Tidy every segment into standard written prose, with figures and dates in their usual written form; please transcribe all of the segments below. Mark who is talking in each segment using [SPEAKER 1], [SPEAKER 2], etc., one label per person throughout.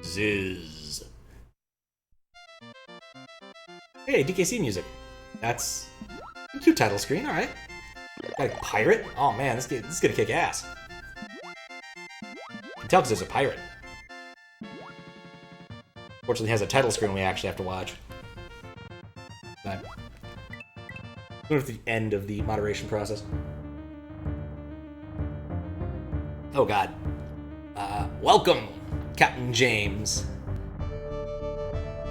[SPEAKER 1] Ziz. Hey, DKC music. That's a cute title screen, alright. Got a pirate? Oh man, this is gonna kick ass. You can tell because there's a pirate. Fortunately, it has a title screen we actually have to watch. But we're at the end of the moderation process. Oh god. Welcome, Captain James.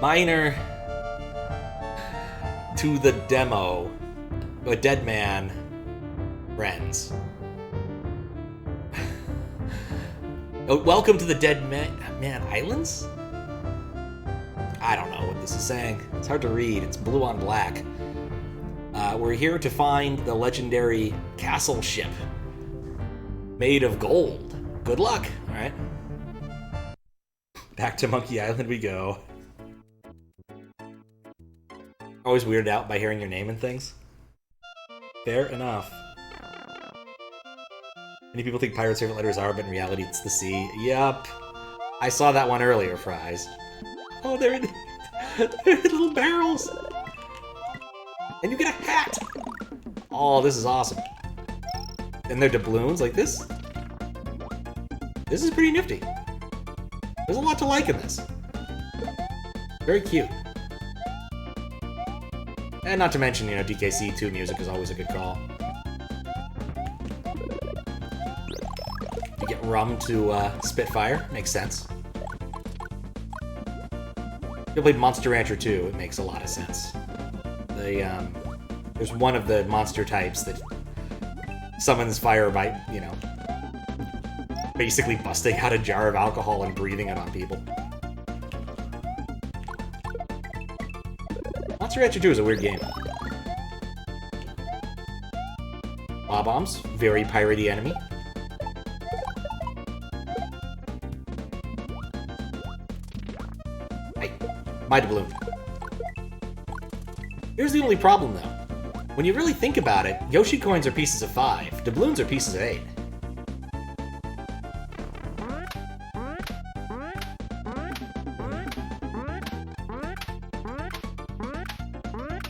[SPEAKER 1] Minor to the demo. A dead man. Friends. Oh, welcome to the Dead Man Islands? I don't know what this is saying. It's hard to read. It's blue on black. We're here to find the legendary castle ship made of gold. Good luck. All right. Back to Monkey Island we go. Always weirded out by hearing your name and things. Fair enough. Many people think pirates' favorite letters are, but in reality it's the C. Yup. I saw that one earlier, Fries. Oh, they're in little barrels. And you get a hat. Oh, this is awesome. And they're doubloons like this. This is pretty nifty. There's a lot to like in this. Very cute. And not to mention, you know, DKC2 music is always a good call. You get rum to Spitfire, makes sense. If you played Monster Rancher 2, it makes a lot of sense. There's one of the monster types that summons fire by, you know, basically busting out a jar of alcohol and breathing it on people. Monster Rancher 2 is a weird game. Bob-ombs, very piratey enemy. Hey, my doubloon. Here's the only problem, though. When you really think about it, Yoshi coins are pieces of 5, doubloons are pieces of 8.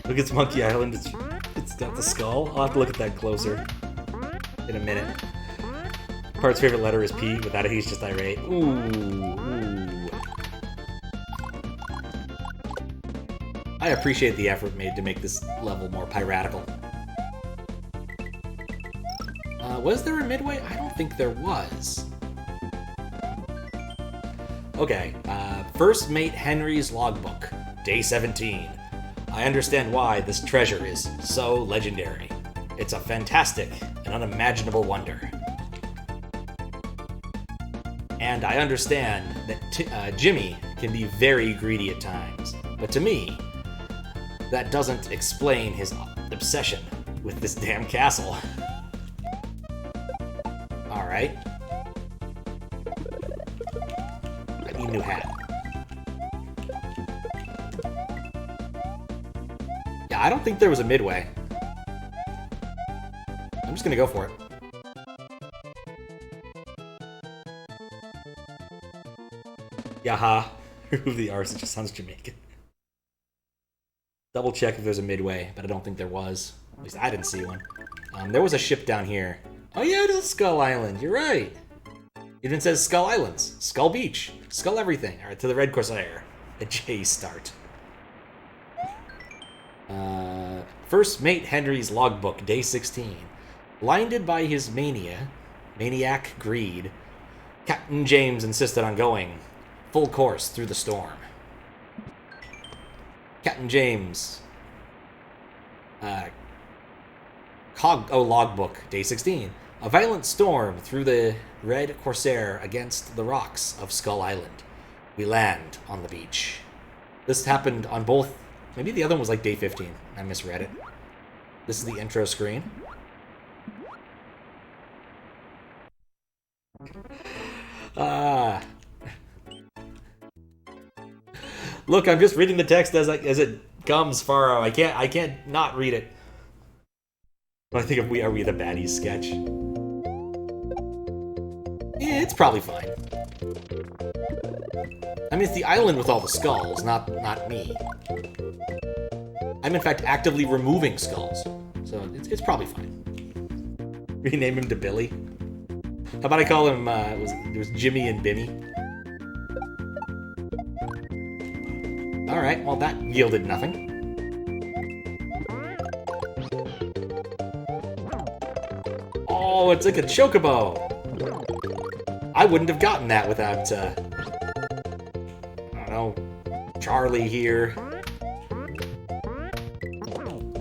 [SPEAKER 1] Look, it's Monkey Island. It's got the skull. I'll have to look at that closer in a minute. Parrot's favorite letter is P. Without it, he's just irate. Ooh. I appreciate the effort made to make this level more piratical. Was there a midway? I don't think there was. Okay, First Mate Henry's Logbook, Day 17. I understand why this treasure is so legendary. It's a fantastic and unimaginable wonder. And I understand that Jimmy can be very greedy at times, but to me, that doesn't explain his obsession with this damn castle. Alright. I need a new hat. Yeah, I don't think there was a midway. I'm just gonna go for it. Yaha. Remove the R's, it just sounds Jamaican. Double check if there's a midway, but I don't think there was. At least I didn't see one. There was a ship down here. Oh yeah, it is Skull Island, you're right. It even says Skull Islands, Skull Beach, Skull everything. Alright, to the Red Corsair. A J start. First Mate Henry's Logbook, Day 16. Blinded by his maniac greed, Captain James insisted on going full course through the storm. Captain James. Logbook, Day 16. A violent storm through the Red Corsair against the rocks of Skull Island. We land on the beach. This happened on both... Maybe the other one was like Day 15. I misread it. This is the intro screen. Look, I'm just reading the text as it comes, Faro. I can't not read it. I think of Are We the Baddies sketch. Yeah, it's probably fine. I mean, it's the island with all the skulls, not me. I'm in fact actively removing skulls, so it's probably fine. Rename him to Billy. How about I call him, it was Jimmy and Bimmy? Alright, well that yielded nothing. Oh, it's like a Chocobo! I wouldn't have gotten that without, I don't know, Charlie here.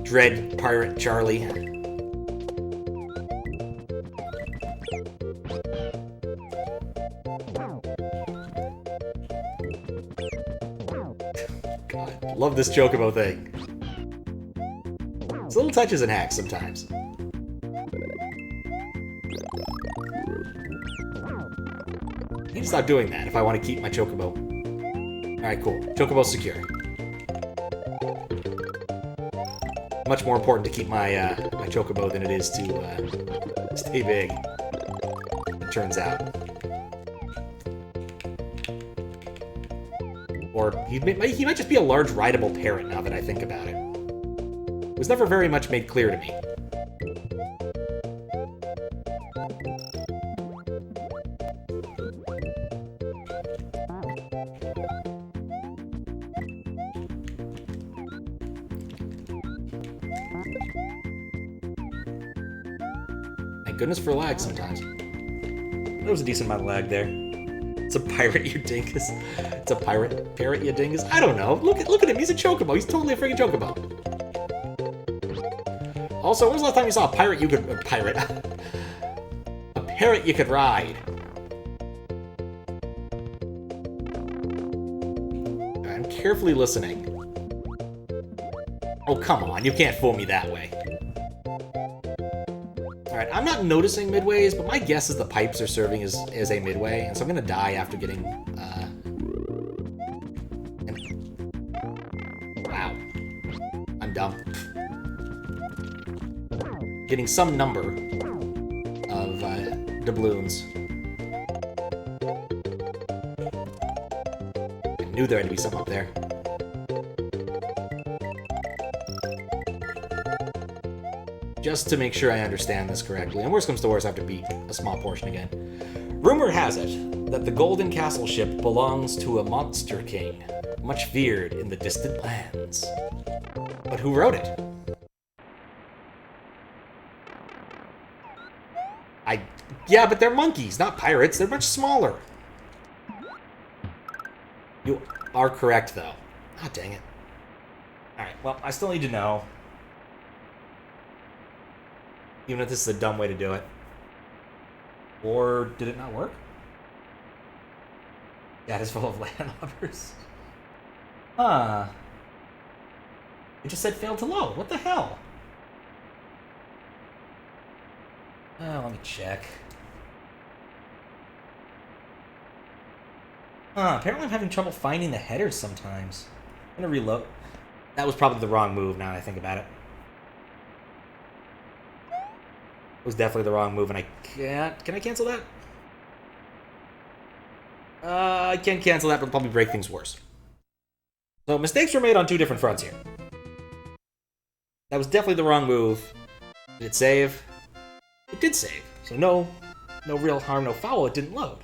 [SPEAKER 1] Dread Pirate Charlie. God, love this Chocobo thing. It's little touches and hacks sometimes. I need to stop doing that if I want to keep my Chocobo. Alright, cool. Chocobo's secure. Much more important to keep my my Chocobo than it is to stay big, it turns out. Or he might just be a large rideable parrot now that I think about it. It was never very much made clear to me. Goodness for lag sometimes. That was a decent amount of lag there. It's a pirate Yudingus. It's a parrot Yudingus. I don't know. Look at him. He's a Chocobo. He's totally a freaking Chocobo. Also, when was the last time you saw a pirate you could... a parrot you could ride? I'm carefully listening. Oh, come on. You can't fool me that way. Alright, I'm not noticing midways, but my guess is the pipes are serving as a midway, and so I'm gonna die after getting, wow. I'm dumb. Getting some number of, doubloons. I knew there had to be some up there. Just to make sure I understand this correctly, and worst comes to worst, I have to beat a small portion again. Rumor has it that the Golden Castle ship belongs to a monster king, much feared in the distant lands. But who wrote it? Yeah, but they're monkeys, not pirates. They're much smaller. You are correct, though. Ah, dang it. Alright, well, I still need to know. Even if this is a dumb way to do it. Or did it not work? Yeah, it is full of landlubbers. Huh. It just said failed to load. What the hell? Oh, let me check. Huh, apparently I'm having trouble finding the headers sometimes. I'm gonna reload. That was probably the wrong move now that I think about it. It was definitely the wrong move, and I can't... Can I cancel that? I can't cancel that, but it'll probably break things worse. So, mistakes were made on two different fronts here. That was definitely the wrong move. Did it save? It did save. So no real harm, no foul, it didn't load.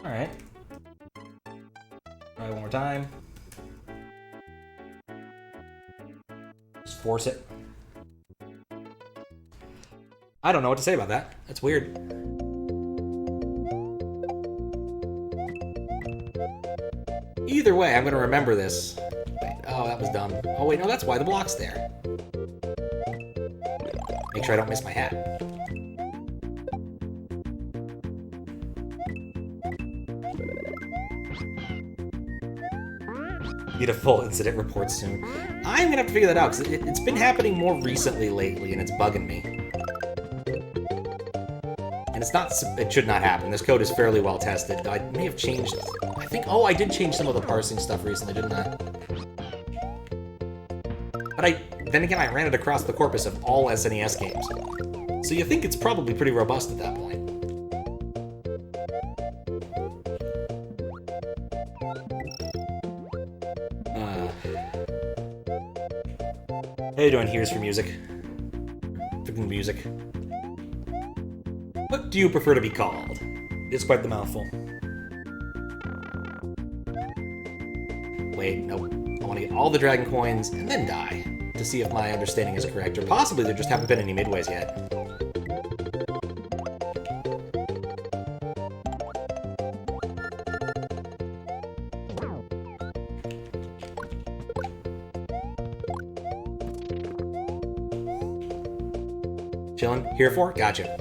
[SPEAKER 1] Alright. Try one more time. Just force it. I don't know what to say about that. That's weird. Either way, I'm going to remember this. Wait, oh, that was dumb. Oh, wait, no, that's why the block's there. Make sure I don't miss my hat. Need a full incident report soon. I'm going to have to figure that out, because it's been happening more recently lately, and it's bugging me. And it's not... It should not happen. This code is fairly well tested. I may have changed... I think... Oh, I did change some of the parsing stuff recently, didn't I? But then again, I ran it across the corpus of all SNES games. So you think it's probably pretty robust at that point. How you doing? Here's for music. Freaking music. What do you prefer to be called? It's quite the mouthful. Wait, nope. I want to get all the dragon coins and then die to see if my understanding is correct, or possibly there just haven't been any midways yet. Chilling? Here for? Gotcha.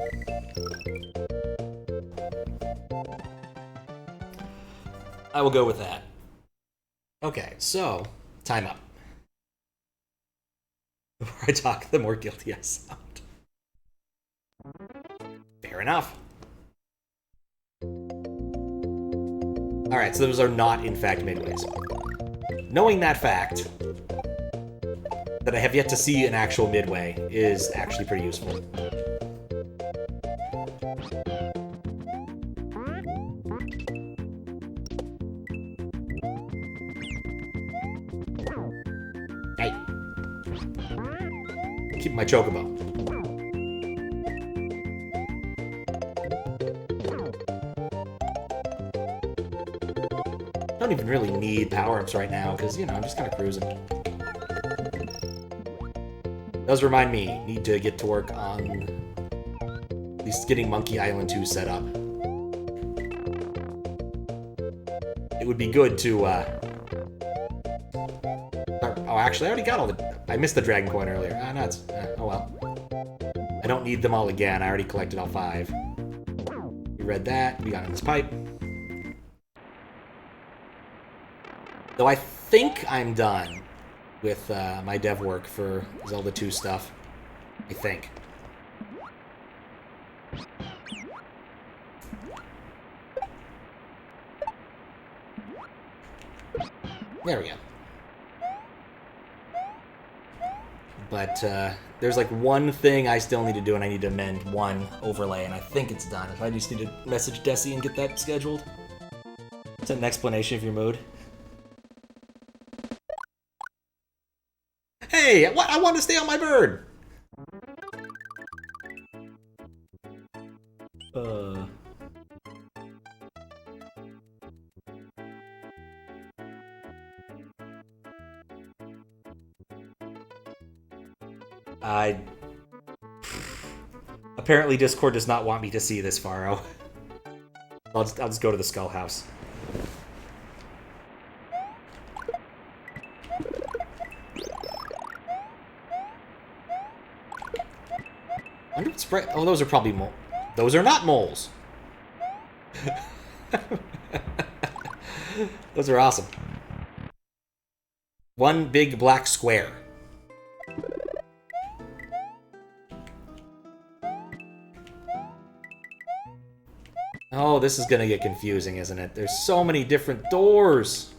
[SPEAKER 1] I will go with that. Okay, so, time up. The more I talk, the more guilty I sound. Fair enough. Alright, so those are not, in fact, midways. Knowing that fact, that I have yet to see an actual midway, is actually pretty useful. Hey. Keep my Chocobo. Don't even really need power-ups right now, because, you know, I'm just kind of cruising. Does remind me, need to get to work on at least getting Monkey Island 2 set up. It would be good to, oh, actually, I already got all the... I missed the Dragon Coin earlier. Ah, nuts. Oh, well. I don't need them all again. I already collected all 5. We read that. We got in this pipe. Though I think I'm done with my dev work for Zelda 2 stuff. I think. There we go. But there's like one thing I still need to do, and I need to amend one overlay, and I think it's done. If I just need to message Desi and get that scheduled. Is that an explanation of your mood? Hey, what? I want to stay on my bird! Apparently Discord does not want me to see this, Faro. I'll just go to the Skull House. I wonder what spray... Oh, those are probably moles. Those are not moles! Those are awesome. One big black square. Oh, this is gonna get confusing, isn't it? There's so many different doors!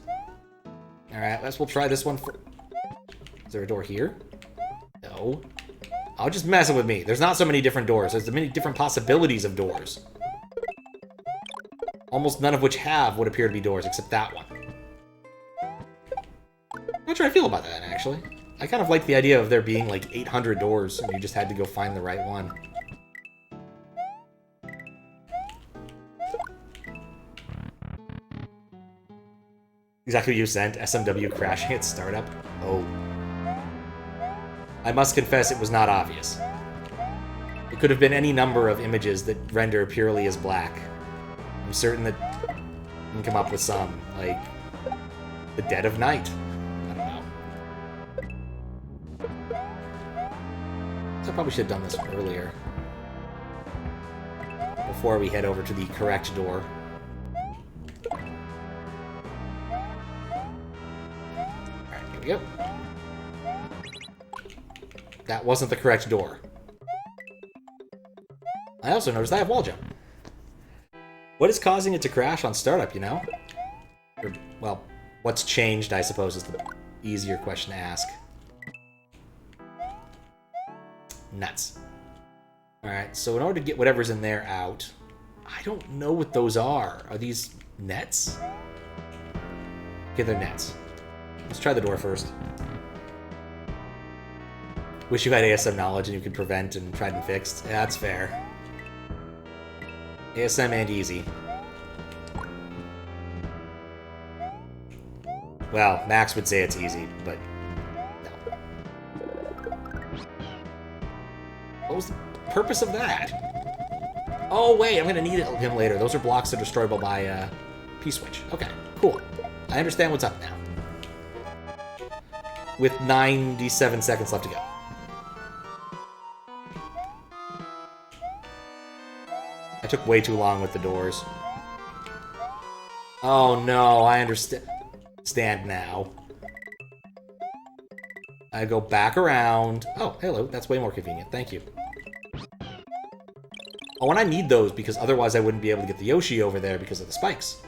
[SPEAKER 1] Alright, we'll try this one for... Is there a door here? No. Oh, just messing with me. There's not so many different doors. There's many different possibilities of doors. Almost none of which have what appear to be doors, except that one. I'm not sure I feel about that, actually. I kind of like the idea of there being like 800 doors, and you just had to go find the right one. Exactly what you sent, SMW crashing at startup. Oh. I must confess it was not obvious. It could have been any number of images that render purely as black. I'm certain that you can come up with some, like the dead of night. I don't know. I probably should have done this earlier. Before we head over to the correct door. Alright, here we go. That wasn't the correct door. I also noticed I have wall jump. What is causing it to crash on startup, you know? Or, well, what's changed, I suppose, is the easier question to ask. Nuts. Alright, so in order to get whatever's in there out, I don't know what those are. Are these nets? Okay, they're nets. Let's try the door first. Wish you had ASM knowledge and you could prevent and tried and fixed. Yeah, that's fair. ASM and easy. Well, Max would say it's easy, but no. What was the purpose of that? Oh, wait, I'm going to need him later. Those are blocks that are destroyable by P-Switch. Okay, cool. I understand what's up now. With 97 seconds left to go. I took way too long with the doors. Oh no, I understand now. I go back around. Oh, hello, that's way more convenient. Thank you. Oh, and I need those because otherwise I wouldn't be able to get the Yoshi over there because of the spikes.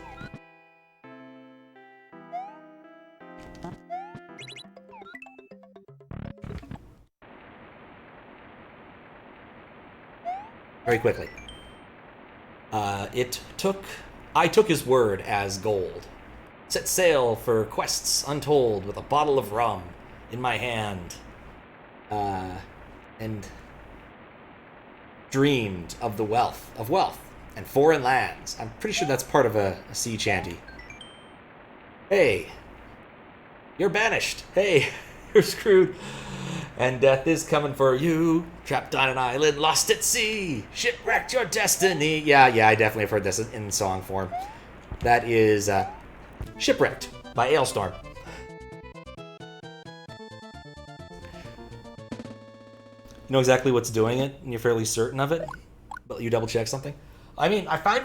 [SPEAKER 1] Very quickly. I took his word as gold. Set sail for quests untold with a bottle of rum in my hand. And dreamed of the wealth and foreign lands. I'm pretty sure that's part of a sea chanty. Hey, you're banished. Hey, you're screwed. And death is coming for you. Trapped on an island, lost at sea. Shipwrecked your destiny. Yeah, I definitely have heard this in song form. That is Shipwrecked by Ailstorm. You know exactly what's doing it, and you're fairly certain of it, but you double check something? I mean, I find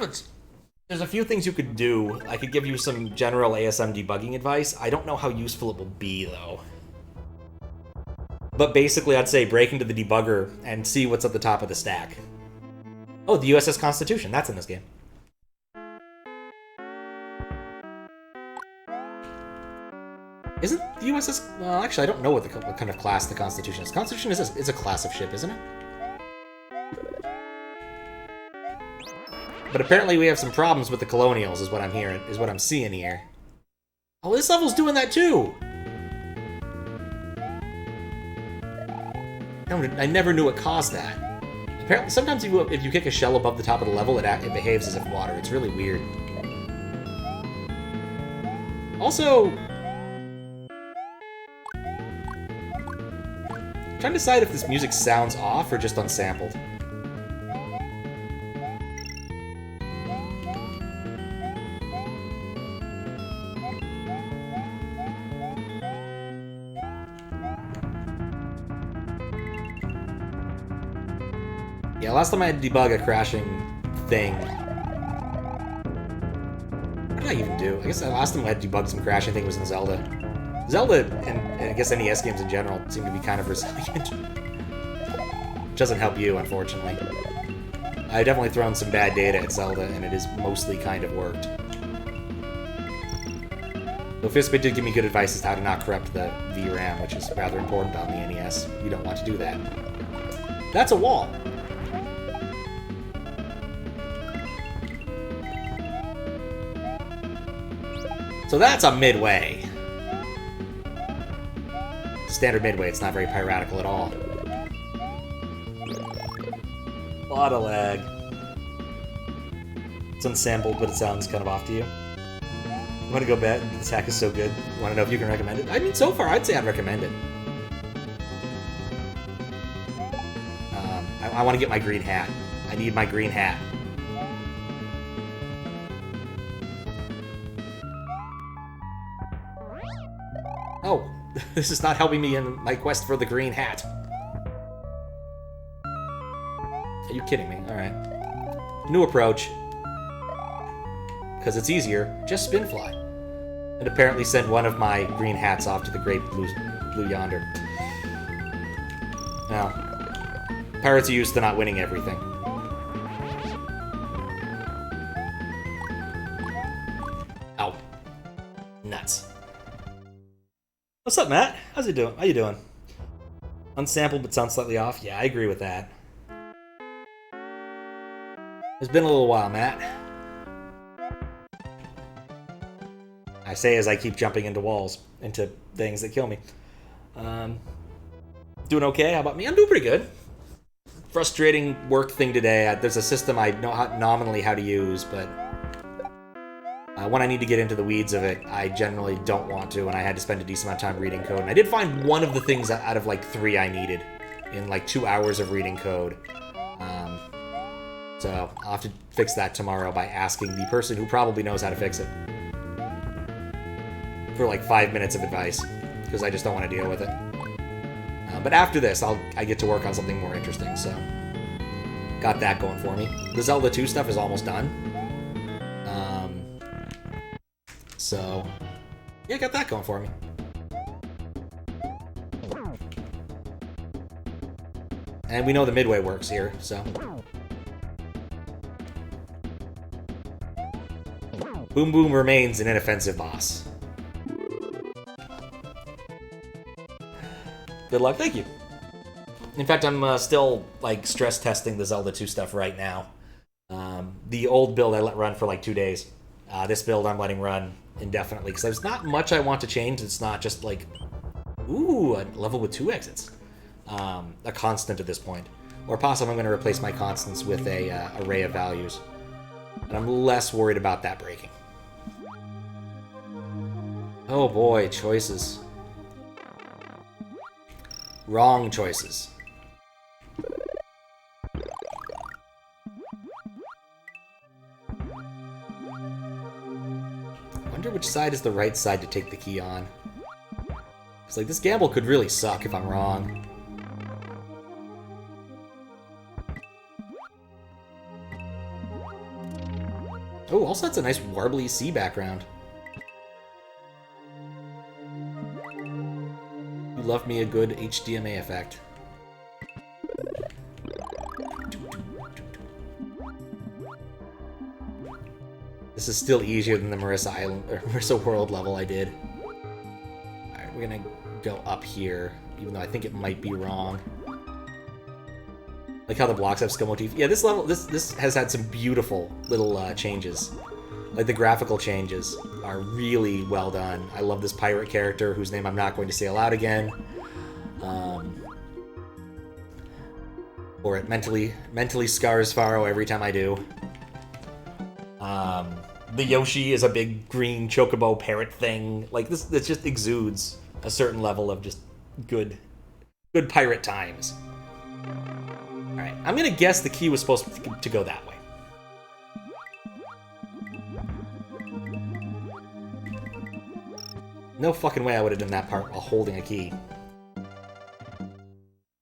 [SPEAKER 1] there's a few things you could do. I could give you some general ASM debugging advice. I don't know how useful it will be, though. But basically, I'd say break into the debugger and see what's at the top of the stack. Oh, the USS Constitution. That's in this game. Isn't the USS... Well, actually, I don't know what kind of class the Constitution is. Constitution is a class of ship, isn't it? But apparently we have some problems with the Colonials, is what I'm hearing, is what I'm seeing here. Oh, this level's doing that too! I never knew what caused that. Apparently, sometimes if you kick a shell above the top of the level, it behaves as if water. It's really weird. Also... I'm trying to decide if this music sounds off or just unsampled. Yeah, last time I had to debug a crashing thing. What did I even do? I guess the last time I had to debug some crashing thing was in Zelda. Zelda, and I guess NES games in general, seem to be kind of resilient. Which doesn't help you, unfortunately. I've definitely thrown some bad data at Zelda, and it has mostly kind of worked. Though Fistbit did give me good advice as to how to not corrupt the VRAM, which is rather important on the NES. You don't want to do that. That's a wall! So that's a midway. Standard midway, it's not very piratical at all. A lot of lag. It's unsampled, but it sounds kind of off to you. You want to go bet? This hack is so good. You want to know if you can recommend it? I mean, so far, I'd say I'd recommend it. I want to get my green hat. I need my green hat. Oh, this is not helping me in my quest for the green hat. Are you kidding me? Alright. New approach. Because it's easier, just spin fly. And apparently send one of my green hats off to the great blue yonder. Now, pirates are used to not winning everything. Ow. Nuts. What's up, Matt? How's it doing? How you doing? Unsampled but sounds slightly off? Yeah, I agree with that. It's been a little while, Matt. I say as I keep jumping into walls, into things that kill me. Doing okay? How about me? I'm doing pretty good. Frustrating work thing today. There's a system I know nominally how to use, but when I need to get into the weeds of it, I generally don't want to, and I had to spend a decent amount of time reading code. And I did find one of the things out of like 3 I needed in like 2 hours of reading code. So I'll have to fix that tomorrow by asking the person who probably knows how to fix it for like 5 minutes of advice, because I just don't want to deal with it. But after this, I get to work on something more interesting, so got that going for me. The Zelda 2 stuff is almost done. So yeah, got that going for me. And we know the Midway works here, so. Boom Boom remains an inoffensive boss. Good luck, thank you. In fact, I'm still like stress testing the Zelda 2 stuff right now. The old build I let run for like 2 days. This build I'm letting run indefinitely because there's not much I want to change. It's not just like, ooh, a level with 2 exits. A constant at this point. Or possibly I'm going to replace my constants with a array of values. And I'm less worried about that breaking. Oh boy, choices. Wrong choices. Wonder which side is the right side to take the key on. It's like, this gamble could really suck if I'm wrong. Oh, also that's a nice warbly sea background. You love me a good HDMA effect. This is still easier than the Marissa Island or Marissa World level I did. Alright, we're gonna go up here, even though I think it might be wrong. Like how the blocks have skill motif. Yeah, this level, this has had some beautiful little changes. Like the graphical changes are really well done. I love this pirate character whose name I'm not going to say aloud again. Or it mentally scars Faro every time I do. The Yoshi is a big green Chocobo parrot thing. Like this just exudes a certain level of just good pirate times. Alright, I'm gonna guess the key was supposed to go that way. No fucking way I would have done that part while holding a key.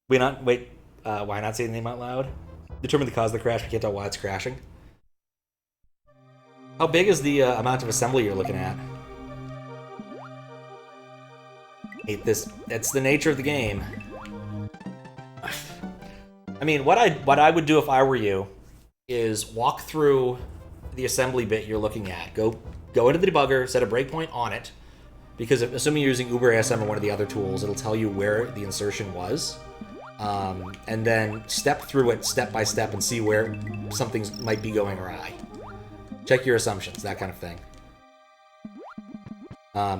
[SPEAKER 1] Why not say the name out loud? Determine the cause of the crash, we can't tell why it's crashing. How big is the amount of assembly you're looking at? Hate this. That's the nature of the game. I mean, what I would do if I were you is walk through the assembly bit you're looking at. Go into the debugger, set a breakpoint on it, because assuming you're using Uber ASM or one of the other tools, it'll tell you where the insertion was, and then step through it step by step and see where something might be going awry. Check your assumptions, that kind of thing.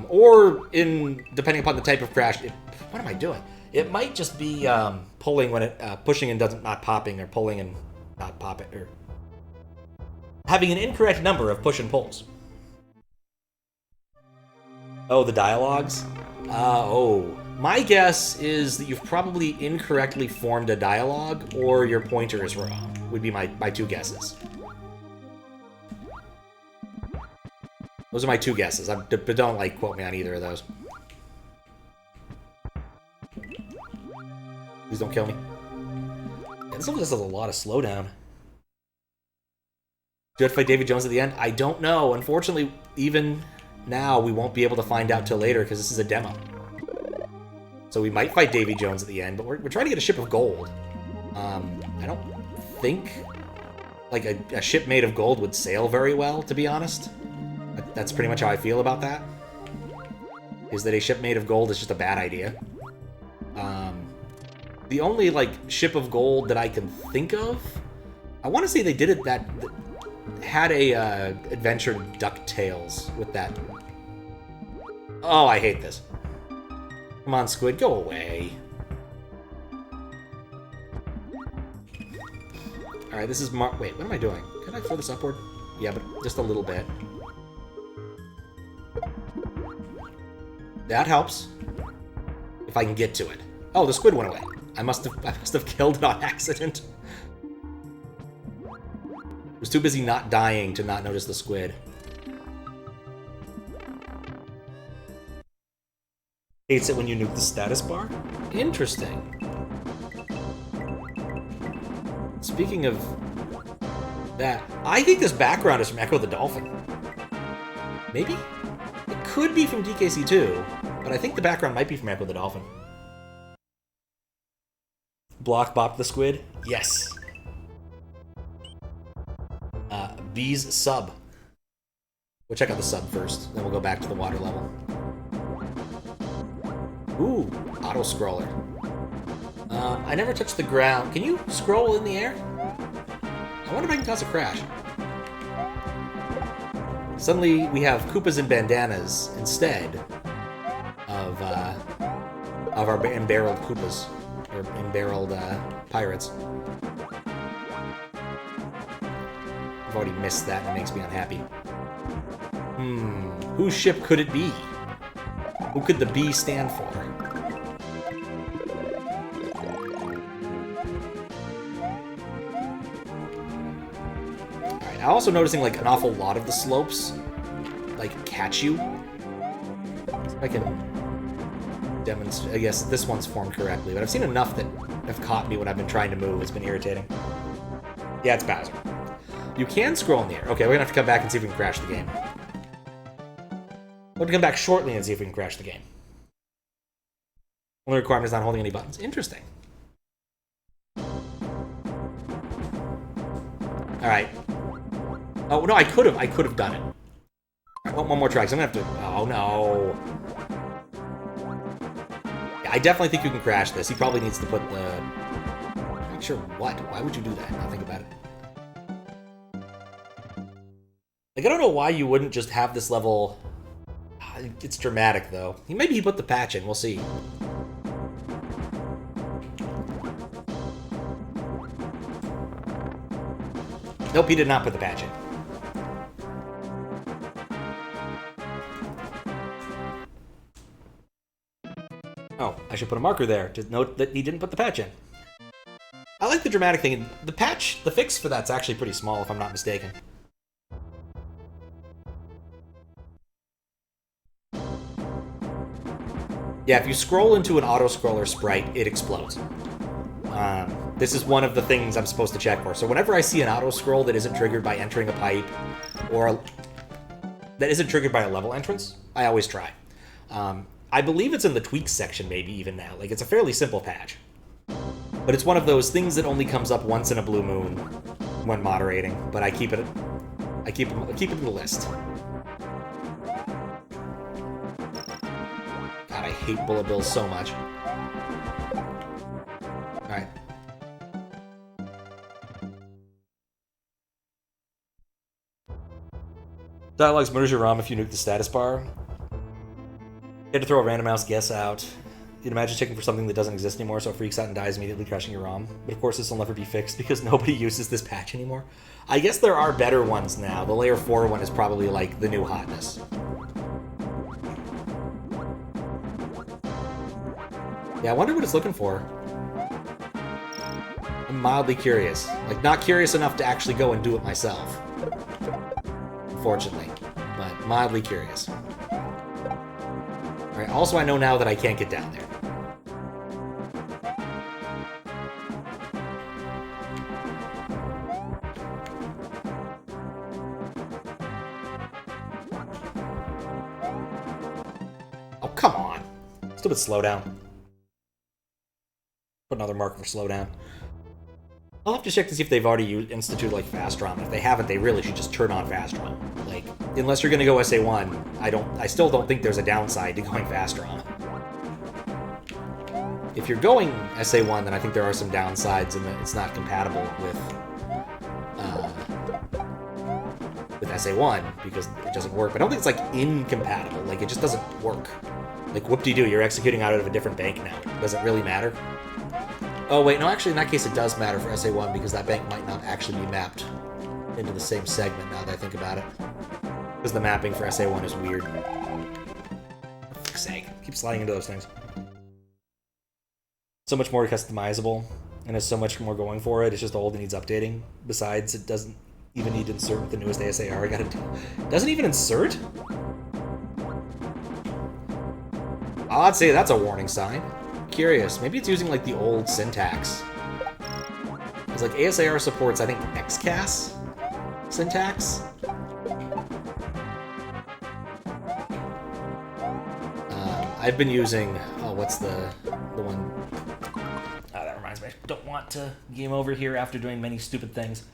[SPEAKER 1] Or depending upon the type of crash, what am I doing? It might just be pulling when it pushing and not popping, or pulling and not popping, or having an incorrect number of push and pulls. Oh, the dialogues? My guess is that you've probably incorrectly formed a dialogue, or your pointer is wrong, would be my 2 guesses. Those are my 2 guesses, but don't, like, quote me on either of those. Please don't kill me. Yeah, this one just has a lot of slowdown. Do you have to fight Davy Jones at the end? I don't know. Unfortunately, even now, we won't be able to find out till later, because this is a demo. So we might fight Davy Jones at the end, but we're trying to get a ship of gold. I don't think, like, a ship made of gold would sail very well, to be honest. That's pretty much how I feel about that. Is that a ship made of gold is just a bad idea. The only, like, ship of gold that I can think of, I want to say they did it that had a adventure DuckTales with that. Oh, I hate this. Come on, Squid, go away. Alright, this is wait, what am I doing? Can I throw this upward? Yeah, but just a little bit. That helps. If I can get to it. Oh, the squid went away. I must have killed it on accident. I was too busy not dying to not notice the squid. Hates it when you nuke the status bar? Interesting. Speaking of that, I think this background is from Echo the Dolphin. Maybe? It could be from DKC2, but I think the background might be from Echo the Dolphin. Block Bop the Squid? Yes. B's sub. We'll check out the sub first, then we'll go back to the water level. Ooh, auto-scroller. I never touched the ground. Can you scroll in the air? I wonder if I can cause a crash. Suddenly, we have Koopas and bandanas instead of our embarreled Koopas, or embarreled pirates. I've already missed that, and it makes me unhappy. Whose ship could it be? Who could the B stand for? Alright, I'm also noticing, like, an awful lot of the slopes, like, catch you. So I can demonstrate. I guess this one's formed correctly, but I've seen enough that have caught me when I've been trying to move. It's been irritating. Yeah, it's Bowser. You can scroll in the air. Okay, we're gonna have to come back and see if we can crash the game. We'll have to come back shortly and see if we can crash the game. Only requirement is not holding any buttons. Interesting. Alright. Oh, no, I could have done it. I want one more try, because I'm gonna have to... Oh, no. Yeah, I definitely think you can crash this. He probably needs to put the... I'm not sure what. Why would you do that? I'll think about it. Like, I don't know why you wouldn't just have this level... It's dramatic, though. Maybe he put the patch in. We'll see. Nope, he did not put the patch in. Oh, I should put a marker there to note that he didn't put the patch in. I like the dramatic thing. The patch, the fix for that's actually pretty small, if I'm not mistaken. Yeah, if you scroll into an auto-scroller sprite, it explodes. This is one of the things I'm supposed to check for. So whenever I see an auto-scroll that isn't triggered by entering a pipe, or that isn't triggered by a level entrance, I always try. I believe it's in the tweaks section maybe even now. Like, it's a fairly simple patch. But it's one of those things that only comes up once in a blue moon when moderating, but I keep it in the list. God, I hate bullet bills so much. Alright. Dialogues murders your ROM if you nuke the status bar. You had to throw a random mouse guess out. You'd imagine checking for something that doesn't exist anymore, so it freaks out and dies immediately, crashing your ROM. But of course this will never be fixed because nobody uses this patch anymore. I guess there are better ones now. The layer 4 one is probably like the new hotness. Yeah, I wonder what it's looking for. I'm mildly curious. Like, not curious enough to actually go and do it myself. Unfortunately. But mildly curious. Alright, also I know now that I can't get down there. Oh, come on. Stupid slowdown. Put another marker for slowdown. I'll have to check to see if they've already instituted, like, Fast ROM. If they haven't, they really should just turn on Fast ROM. Like, unless you're gonna go SA1, I still don't think there's a downside to going Fast ROM. If you're going SA1, then I think there are some downsides in that it's not compatible with SA1, because it doesn't work. But I don't think it's, like, incompatible. Like, it just doesn't work. Like, whoop-de-doo, you're executing out of a different bank now. Does it really matter? Oh, wait, no, actually, in that case, it does matter for SA1, because that bank might not actually be mapped into the same segment now that I think about it. Because the mapping for SA1 is weird. For fuck's sake, keep sliding into those things. So much more customizable, and has so much more going for it. It's just old and needs updating. Besides, it doesn't even need to insert with the newest ASAR I gotta do. Doesn't even insert? I'd say that's a warning sign. Curious. Maybe it's using like the old syntax. It's like ASAR supports, I think, XCAS syntax. I've been using, oh, what's the one? Oh, that reminds me. I don't want to game over here after doing many stupid things.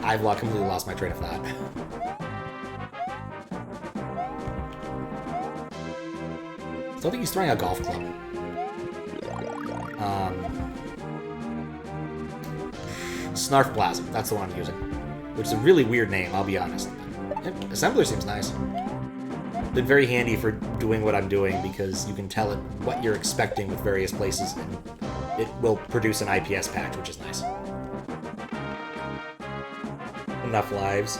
[SPEAKER 1] I've completely lost my train of thought. I don't think he's throwing a golf club. Snarf Blast, that's the one I'm using. Which is a really weird name, I'll be honest. Assembler seems nice. Been very handy for doing what I'm doing because you can tell it what you're expecting with various places and it will produce an IPS patch, which is nice. Enough lives.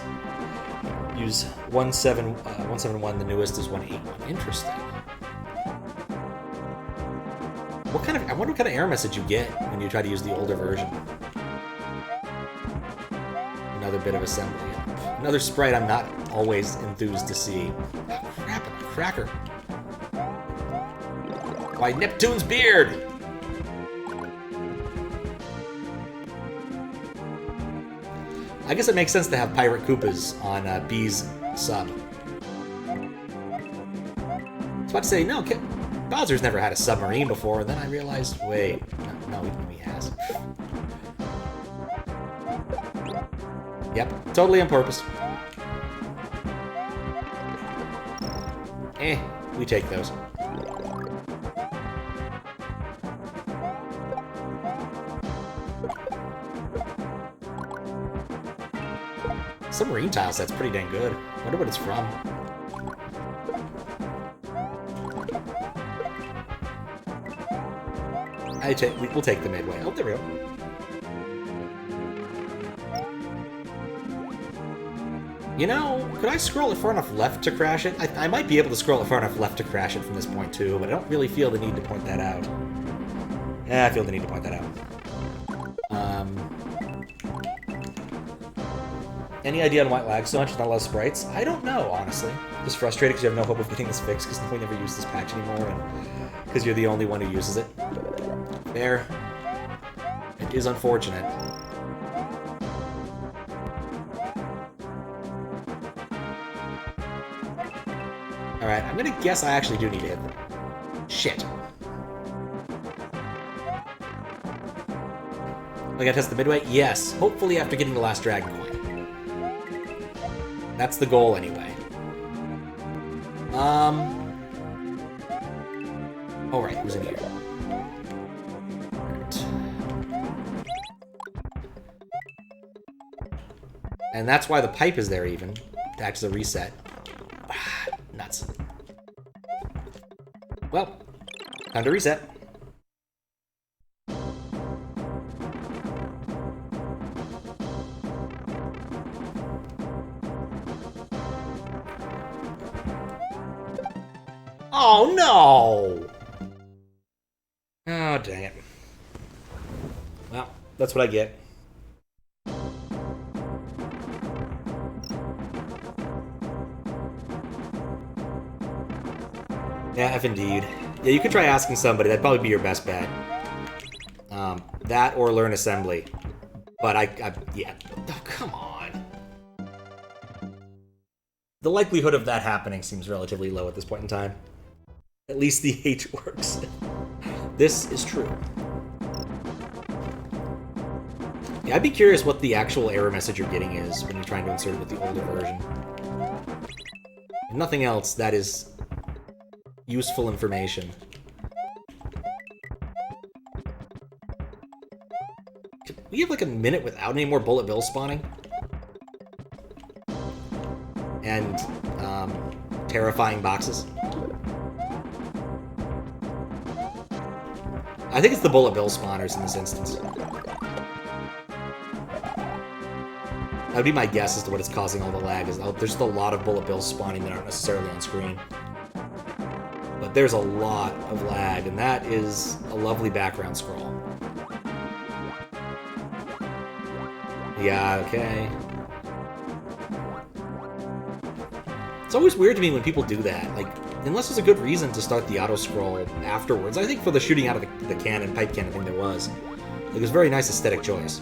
[SPEAKER 1] Use 171, the newest is 181. Interesting. I wonder what kind of error message you get when you try to use the older version. Another bit of assembly. Another sprite I'm not always enthused to see. Oh, crap, a cracker. Why, Neptune's beard! I guess it makes sense to have Pirate Koopas on B's sub. I was about to say, no, Bowser's never had a submarine before, and then I realized, wait, no, he has. Yep, totally on purpose. We take those. Submarine tile set's pretty dang good. Wonder what it's from. We'll take the midway. Oh, there we go. You know, could I scroll it far enough left to crash it? I might be able to scroll it far enough left to crash it from this point too, but I don't really feel the need to point that out. Yeah, I feel the need to point that out. Any idea on why it lags so much? There's not a lot of sprites? I don't know, honestly. Just frustrated because you have no hope of getting this fixed because we never use this patch anymore, and because you're the only one who uses it. There. It is unfortunate. Alright, I'm gonna guess I actually do need to hit them. Shit. I gotta test the midway? Yes. Hopefully after getting the last Dragon Coin. That's the goal, anyway. Oh, right, it was in here. Right. And that's why the pipe is there, even. To act as a reset. Ah, nuts. Well, time to reset. Oh, no! Oh, dang it. Well, that's what I get. Yeah, F indeed. Yeah, you could try asking somebody. That'd probably be your best bet. That or learn assembly. But yeah. Oh, come on. The likelihood of that happening seems relatively low at this point in time. At least the H works. This is true. Yeah, I'd be curious what the actual error message you're getting is when you're trying to insert it with the older version. If nothing else, that is useful information. Can we have like a minute without any more bullet bills spawning? And terrifying boxes? I think it's the bullet bill spawners in this instance. That would be my guess as to what is causing all the lag. Is there's just a lot of bullet bills spawning that aren't necessarily on screen. But there's a lot of lag, and that is a lovely background scroll. Yeah, okay. It's always weird to me when people do that. Like, unless there's a good reason to start the auto-scroll afterwards. I think for the shooting out of the cannon, pipe cannon thing there was. It was a very nice aesthetic choice.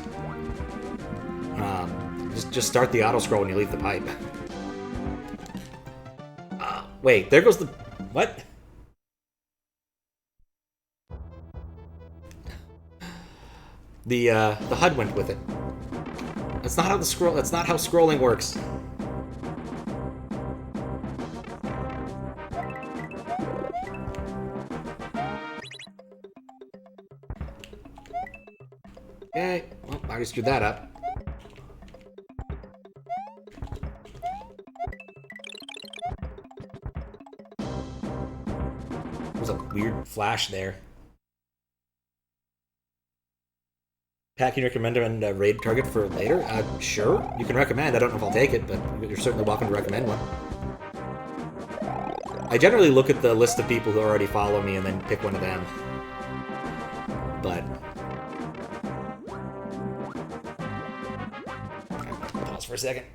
[SPEAKER 1] Just start the auto-scroll when you leave the pipe. Wait, there goes the... What? The HUD went with it. That's not how the scroll... That's not how scrolling works. Okay, well, I already screwed that up. There was a weird flash there. Pat, can you recommend a raid target for later? Sure, you can recommend. I don't know if I'll take it, but you're certainly welcome to recommend one. I generally look at the list of people who already follow me and then pick one of them. But... pause for a second.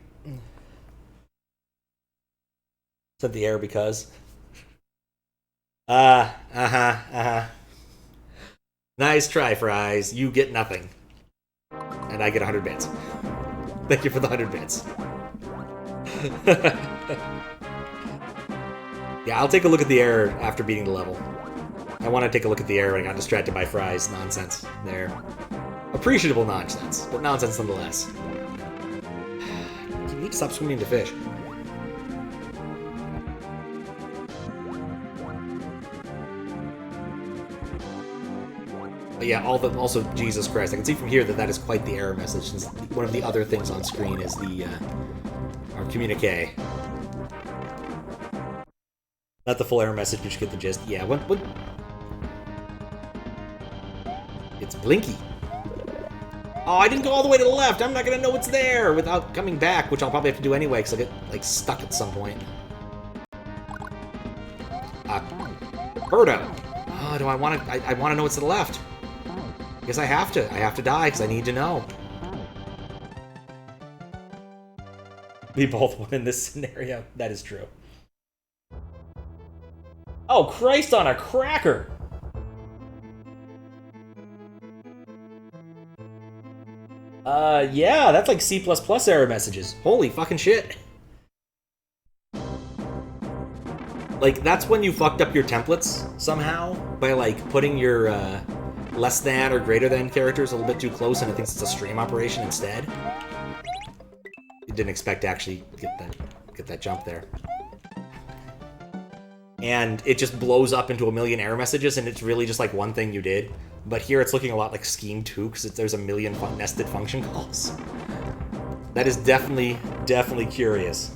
[SPEAKER 1] Said the error because... Nice try, Fries. You get nothing. And I get 100 bits. Thank you for the 100 bits. Yeah, I'll take a look at the error after beating the level. I want to take a look at the error when I got distracted by Fries' nonsense there. Appreciable nonsense, but nonsense nonetheless. You need to stop swimming to fish. But yeah, also, Jesus Christ, I can see from here that is quite the error message, since one of the other things on screen is the, our communique. Not the full error message, you should get the gist. Yeah, what? It's Blinky. Oh, I didn't go all the way to the left! I'm not gonna know what's there without coming back, which I'll probably have to do anyway, because I'll get, like, stuck at some point. Birdo! Oh, do I want to... I want to know what's to the left. I guess I have to. I have to die, because I need to know. We both won in this scenario. That is true. Oh, Christ on a cracker! Yeah, that's like C++ error messages. Holy fucking shit. Like, that's when you fucked up your templates somehow by, like, putting your, less than or greater than characters a little bit too close and it thinks it's a stream operation instead. You didn't expect to actually get that jump there. And it just blows up into a million error messages, and it's really just like one thing you did. But here it's looking a lot like Scheme 2, because there's a million nested function calls. That is definitely curious.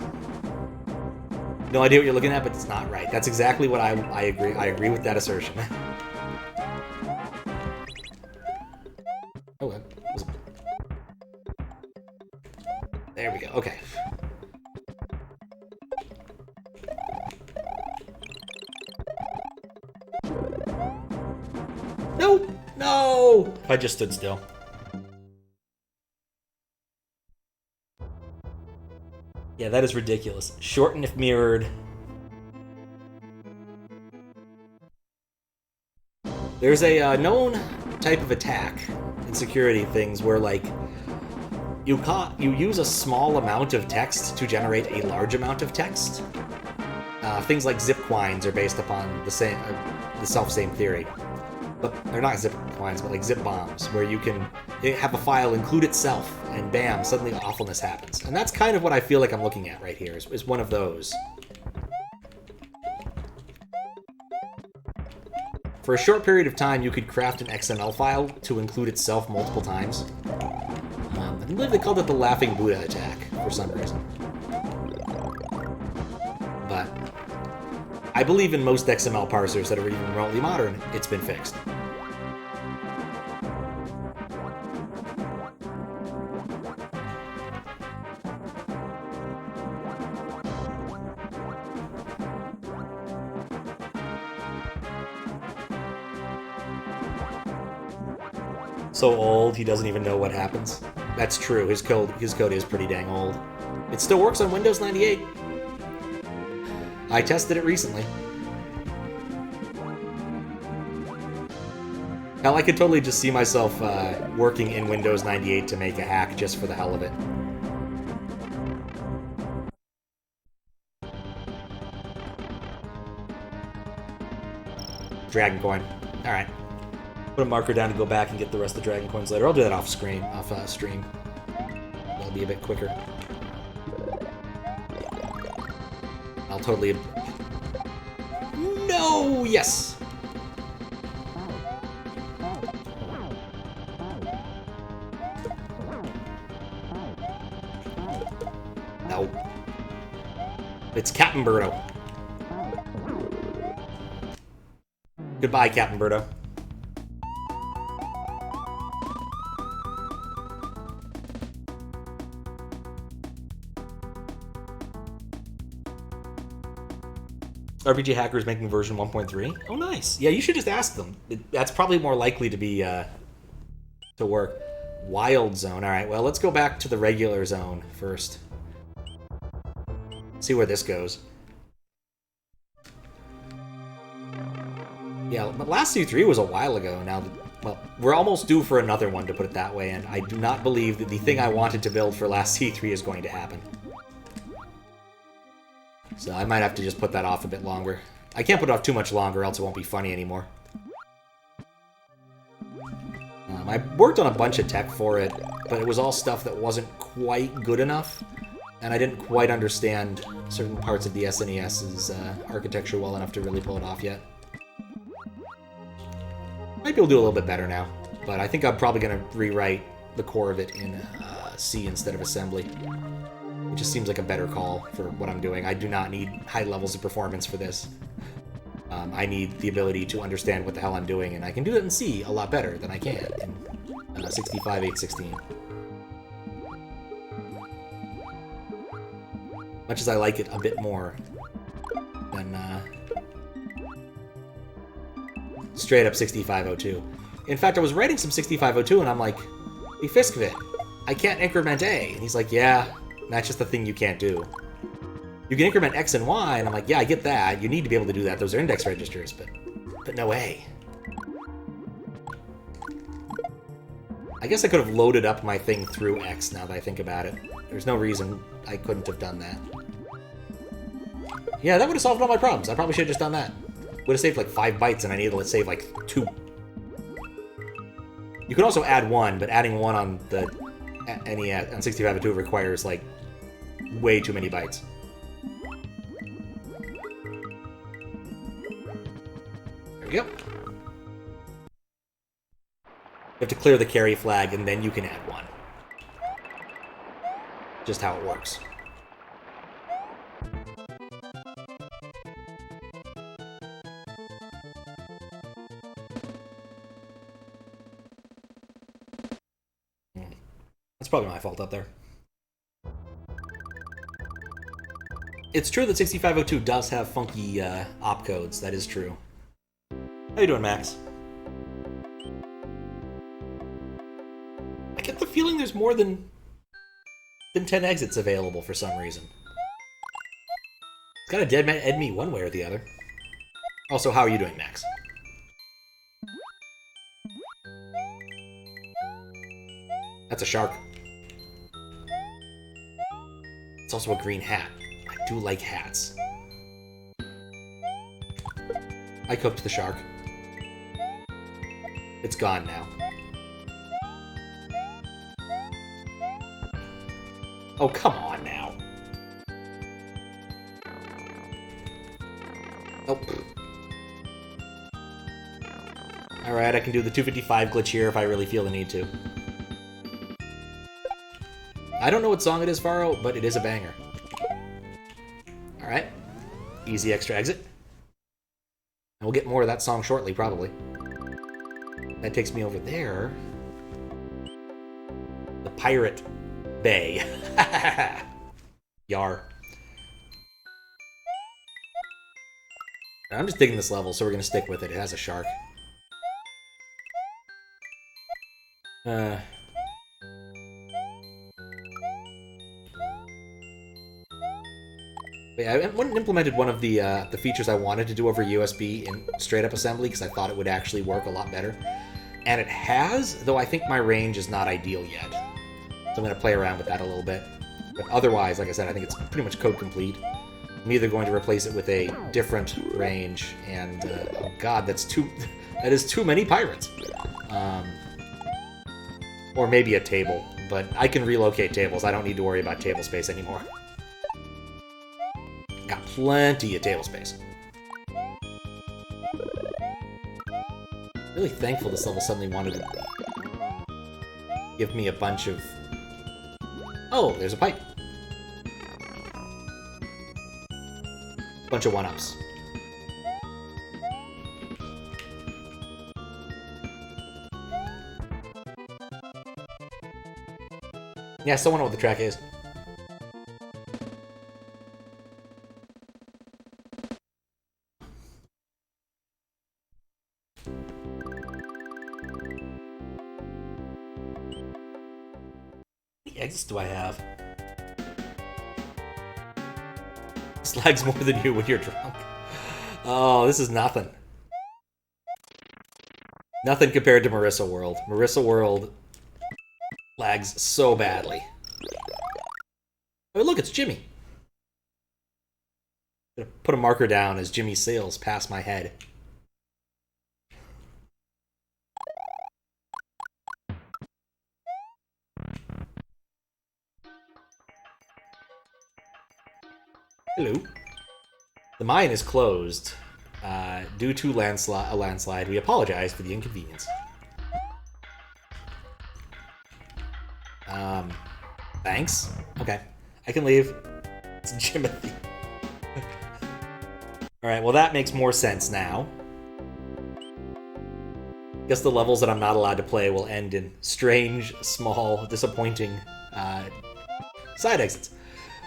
[SPEAKER 1] No idea what you're looking at, but it's not right. That's exactly what I agree. I agree with that assertion. Oh, there we go. Okay. No! No! I just stood still. Yeah, that is ridiculous. Shorten if mirrored. There's a known type of attack in security things where, like, you use a small amount of text to generate a large amount of text. Things like zip quines are based upon the self-same theory. But they're not zip lines, but like zip bombs, where you can have a file include itself, and bam, suddenly awfulness happens. And that's kind of what I feel like I'm looking at right here, is one of those. For a short period of time, you could craft an XML file to include itself multiple times. I believe they called it the Laughing Buddha attack, for some reason. But I believe in most XML parsers that are even remotely modern, it's been fixed. So old, he doesn't even know what happens. That's true. His code is pretty dang old. It still works on Windows 98. I tested it recently. Hell, I could totally just see myself working in Windows 98 to make a hack just for the hell of it. Dragon coin. Alright. Put a marker down to go back and get the rest of the dragon coins later. I'll do that off screen, stream. That'll be a bit quicker. I'll totally... No! Yes! No. It's Captain Birdo. Goodbye, Captain Birdo. RPG Hackers making version 1.3? Oh, nice. Yeah, you should just ask them. That's probably more likely to be, to work. Wild Zone. Alright, well, let's go back to the regular zone first. See where this goes. Yeah, but last C3 was a while ago. Now, well, we're almost due for another one, to put it that way, and I do not believe that the thing I wanted to build for last C3 is going to happen. So I might have to just put that off a bit longer. I can't put it off too much longer, else it won't be funny anymore. I worked on a bunch of tech for it, but it was all stuff that wasn't quite good enough, and I didn't quite understand certain parts of the SNES's architecture well enough to really pull it off yet. Might be able to do a little bit better now, but I think I'm probably going to rewrite the core of it in C instead of assembly. It just seems like a better call for what I'm doing. I do not need high levels of performance for this. I need the ability to understand what the hell I'm doing, and I can do it in C a lot better than I can in 65.816. Much as I like it a bit more than straight up 6502. In fact, I was writing some 6502, and I'm like, hey, Fiskvit, I can't increment A. And he's like, yeah, that's just the thing you can't do. You can increment X and Y, and I'm like, yeah, I get that. You need to be able to do that. Those are index registers, but no A. I guess I could have loaded up my thing through X now that I think about it. There's no reason I couldn't have done that. Yeah, that would have solved all my problems. I probably should have just done that. Would have saved like 5 bytes, and I needed to save like 2. You could also add 1, but adding 1 on the NES on 6502 requires like way too many bytes. There we go. You have to clear the carry flag, and then you can add 1. Just how it works. That's probably my fault up there. It's true that 6502 does have funky opcodes. That is true. How you doing, Max? I get the feeling there's more than 10 exits available for some reason. It's gotta dead end me one way or the other. Also, how are you doing, Max? That's a shark. It's also a green hat. I do like hats. I cooked the shark. It's gone now. Oh, come on now. Oh. Alright, I can do the 255 glitch here if I really feel the need to. I don't know what song it is, Faro, but it is a banger. Alright. Easy extra exit. And we'll get more of that song shortly, probably. That takes me over there. The Pirate Bay. Yar. I'm just digging this level, so we're going to stick with it. It has a shark. Uh, yeah, I went and implemented one of the features I wanted to do over USB in straight-up assembly because I thought it would actually work a lot better. And it has, though I think my range is not ideal yet. So I'm going to play around with that a little bit. But otherwise, like I said, I think it's pretty much code complete. I'm either going to replace it with a different range, and oh god, that is too many pirates. Or maybe a table, but I can relocate tables. I don't need to worry about table space anymore. Got plenty of table space. Really thankful this level suddenly wanted to give me a bunch of... Oh, there's a pipe. Bunch of one-ups. Yeah, I still want to know what the track is. How many exits do I have? This lags more than you when you're drunk. Oh, this is nothing. Nothing compared to Marissa World. Marissa World lags so badly. Oh, look, it's Jimmy. I'm gonna put a marker down as Jimmy sails past my head. Hello. The mine is closed due to a landslide. We apologize for the inconvenience. Thanks. Okay. I can leave. It's Jimothy. Alright, well that makes more sense now. Guess the levels that I'm not allowed to play will end in strange, small, disappointing side exits.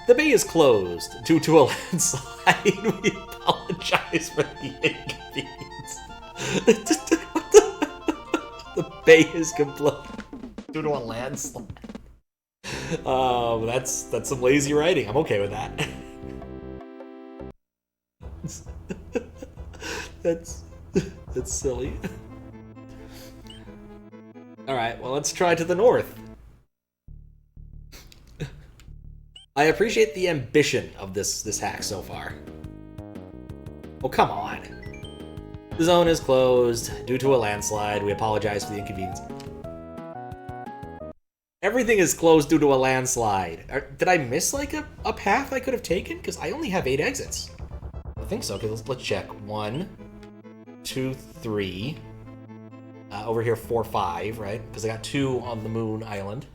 [SPEAKER 1] The bay is closed due to a landslide. We apologize for the inconvenience. The bay is closed due to a landslide. That's some lazy writing. I'm okay with that. That's silly. Alright, well let's try to the north. I appreciate the ambition of this hack so far. Oh, come on. The zone is closed due to a landslide. We apologize for the inconvenience. Everything is closed due to a landslide. Did I miss, like, a path I could have taken? Because I only have 8 exits. I think so. Okay, let's check. 1, 2, 3. Over here, 4, 5, right? Because I got 2 on the moon island.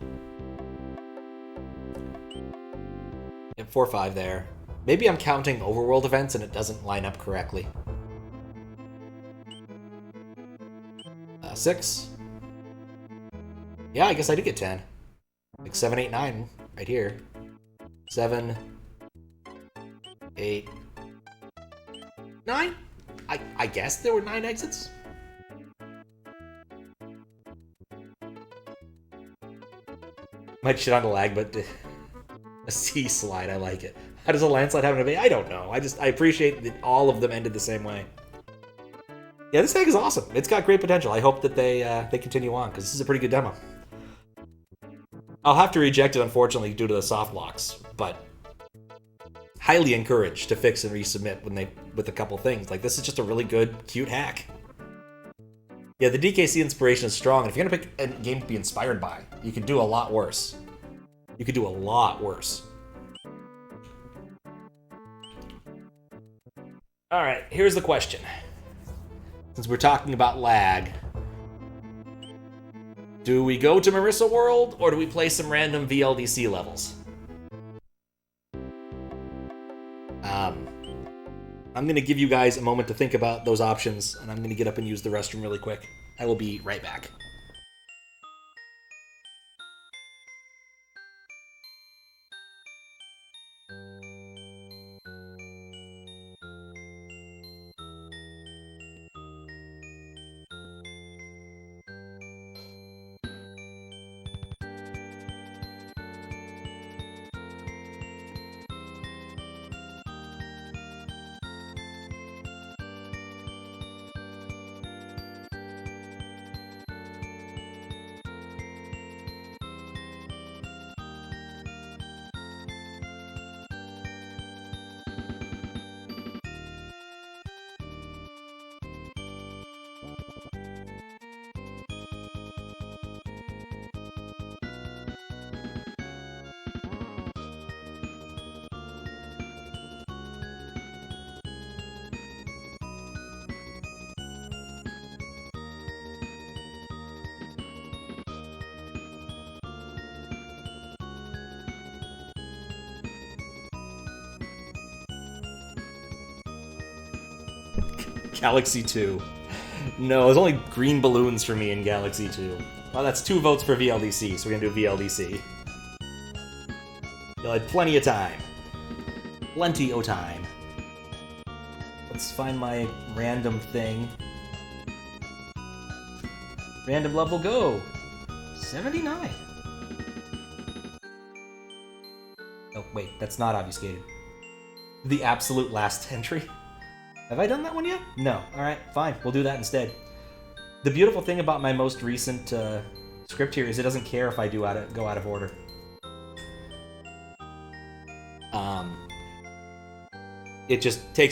[SPEAKER 1] And 4, 5 there. Maybe I'm counting overworld events and it doesn't line up correctly. 6. Yeah, I guess I did get 10. Like 7, 8, 9 right here. 7, 8, 9? I guess there were 9 exits? Might shit on the lag, but a C slide, I like it. How does a landslide happen to be? I don't know. I appreciate that all of them ended the same way. Yeah, this hack is awesome. It's got great potential. I hope that they continue on, because this is a pretty good demo. I'll have to reject it, unfortunately, due to the soft locks, but highly encouraged to fix and resubmit with a couple things. Like, this is just a really good, cute hack. Yeah, the DKC inspiration is strong, and if you're gonna pick a game to be inspired by, you can do a lot worse. You could do a lot worse. Alright, here's the question. Since we're talking about lag, do we go to Marissa World, or do we play some random VLDC levels? I'm going to give you guys a moment to think about those options, and I'm going to get up and use the restroom really quick. I will be right back. Galaxy 2. No, there's only green balloons for me in Galaxy 2. Well, that's 2 votes for VLDC, so we're gonna do VLDC. You'll had plenty of time. Plenty o' time. Let's find my random thing. Random level go! 79. Oh, wait, that's not obfuscated. The absolute last entry? Have I done that one yet? No. Alright, fine. We'll do that instead. The beautiful thing about my most recent script here is it doesn't care if I do go out of order. It just takes